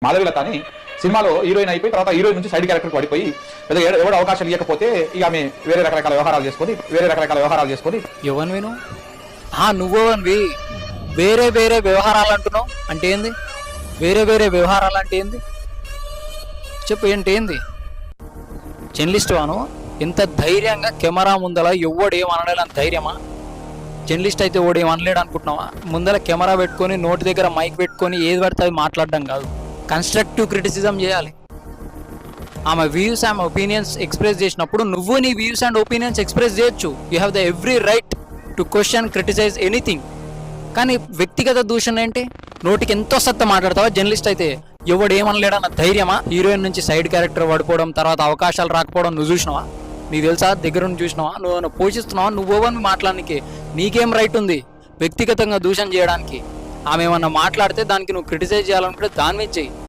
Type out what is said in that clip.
మాధవిలత అని సినిమాలో హీరోయిన్ అయిపోయి తర్వాత హీరోయిన్ నుంచి సైడ్ క్యారెక్టర్ పడిపోయి ఏదో ఎవడు అవకాశం ఇవ్వకపోతే ఇక ఆమె వేరే రకరకాల వ్యవహారాలు చేసుకొని ఎవరు విను నువ్వోవన్వి వేరే వేరే వ్యవహారాలు అంటున్నావు అంటే ఏంది? వేరే వేరే వ్యవహారాలు అంటే ఏంది చెప్పు, ఏంటి జర్నలిస్ట్ వాను ఎంత ధైర్యంగా కెమెరా ముందల ఎవడు ఏమనలేడు అని ధైర్యమా? జర్నలిస్ట్ అయితే ఓడు ఏమనలేడు అనుకుంటున్నావా? ముందర కెమెరా పెట్టుకొని నోటి దగ్గర మైక్ పెట్టుకొని ఏది పడితే అది మాట్లాడడం కాదు, కన్స్ట్రక్టివ్ క్రిటిసిజం చేయాలి. ఆమె వ్యూస్ ఆమె ఒపీనియన్స్ ఎక్స్ప్రెస్ చేసినప్పుడు నువ్వు నీ వ్యూస్ అండ్ ఒపీనియన్స్ ఎక్స్ప్రెస్ చేయొచ్చు. You have the every right to question criticise anything. కానీ వ్యక్తిగత దూషణ ఏంటి? నోటికి ఎంతో సత్తా మాట్లాడతావా? జర్నలిస్ట్ అయితే ఎవడు ఏమనలేడన్న ధైర్యమా? హీరోయిన్ నుంచి సైడ్ క్యారెక్టర్ పడిపోవడం, తర్వాత అవకాశాలు రాకపోవడం నువ్వు చూసినావా? నీకు తెలుసా? దగ్గర నుంచి చూసినావా? నువ్వు పోషిస్తున్నావా? నువ్వని మాట్లాడడానికి నీకేం రైట్ ఉంది వ్యక్తిగతంగా దూషణ చేయడానికి? ఆమె ఏమన్నా మాట్లాడితే దానికి నువ్వు క్రిటిసైజ్ చేయాలనుకుంటే దాని మీద చెయ్యి.